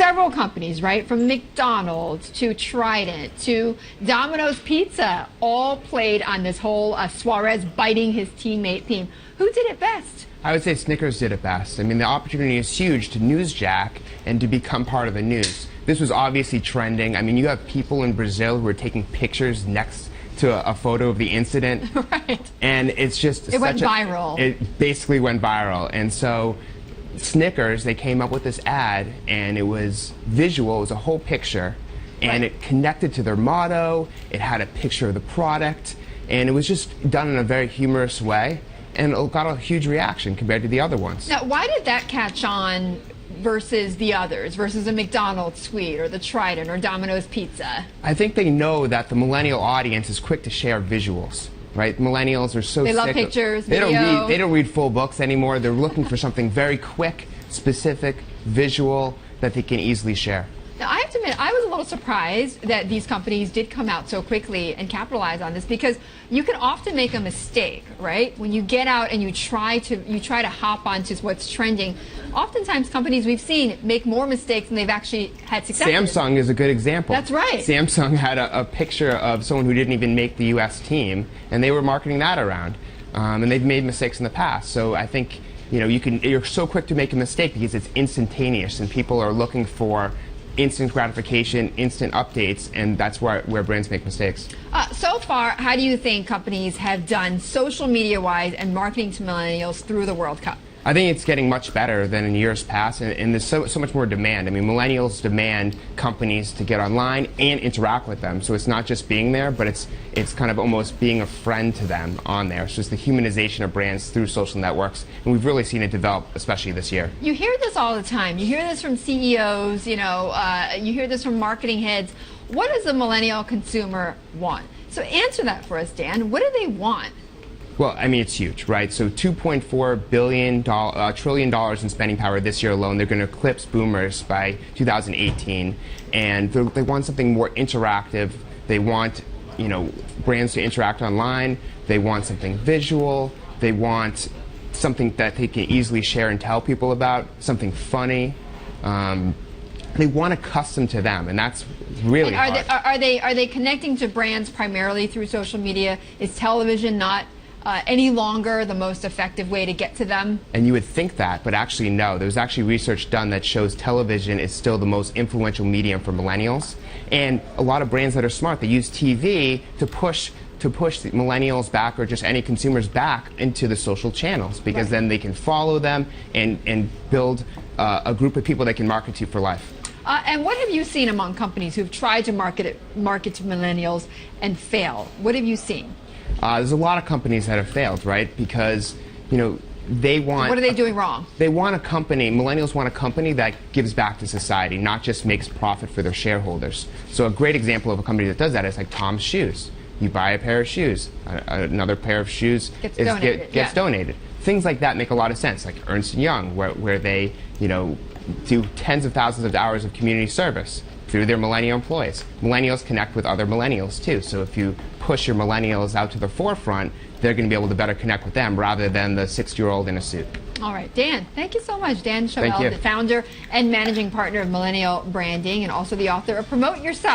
several companies, right, from McDonald's to Trident to Domino's Pizza, all played on this whole Suarez biting his teammate theme. Who did it best? I would say Snickers did it best. I mean, the opportunity is huge to newsjack and to become part of the news. This was obviously trending. I mean, you have people in Brazil who are taking pictures next to a photo of the incident. Right. And it's just... It went viral. It basically went viral. And so Snickers, they came up with this ad, and it was visual. It was a whole picture. And right. It connected to their motto. It had a picture of the product. And it was just done in a very humorous way. And it got a huge reaction compared to the other ones. Now, why did that catch on versus the others, versus a McDonald's tweet or the Trident or Domino's Pizza? I think they know that the millennial audience is quick to share visuals, right? Millennials are so They love sick pictures, they video. They don't read full books anymore. They're looking for something very quick, specific, visual that they can easily share. Now, I have to admit, I was a little surprised that these companies did come out so quickly and capitalize on this, because you can often make a mistake, right? When you get out and you try to hop onto what's trending. Oftentimes, companies we've seen make more mistakes than they've actually had success. Samsung is a good example. That's right. Samsung had a picture of someone who didn't even make the U.S. team, and they were marketing that around. And they've made mistakes in the past. So I think you're so quick to make a mistake because it's instantaneous, and people are looking for instant gratification, instant updates, and that's where brands make mistakes. So far, how do you think companies have done social media-wise and marketing to millennials through the World Cup? I think it's getting much better than in years past, and there's so much more demand. I mean, millennials demand companies to get online and interact with them. So it's not just being there, but it's kind of almost being a friend to them on there. So it's the humanization of brands through social networks, and we've really seen it develop, especially this year. You hear this all the time. You hear this from CEOs, you hear this from marketing heads. What does the millennial consumer want? So answer that for us, Dan. What do they want? Well, I mean, it's huge, right? So $2.4 trillion in spending power this year alone. They're going to eclipse boomers by 2018. And they want something more interactive. They want, brands to interact online. They want something visual. They want something that they can easily share and tell people about, something funny. They want a custom to them, and that's really hard. Are they connecting to brands primarily through social media? Is television not any longer the most effective way to get to them? And you would think that, but actually no. There's actually research done that shows television is still the most influential medium for millennials. And a lot of brands that are smart, they use TV to push the millennials back, or just any consumers back, into the social channels, because then they can follow them and build a group of people they can market to for life. And what have you seen among companies who've tried to market to millennials and fail? What have you seen? There's a lot of companies that have failed, right? Because, they want... What are they doing wrong? They want a company, millennials want a company that gives back to society, not just makes profit for their shareholders. So a great example of a company that does that is like Tom's Shoes. You buy a pair of shoes, another pair of shoes gets donated. Things like that make a lot of sense, like Ernst & Young, where they, do tens of thousands of hours of community service through their millennial employees. Millennials connect with other millennials too, so if you push your millennials out to the forefront, they're going to be able to better connect with them rather than the 60-year-old in a suit. All right, Dan, thank you so much. Dan Schawbel, the founder and managing partner of Millennial Branding, and also the author of Promote Yourself.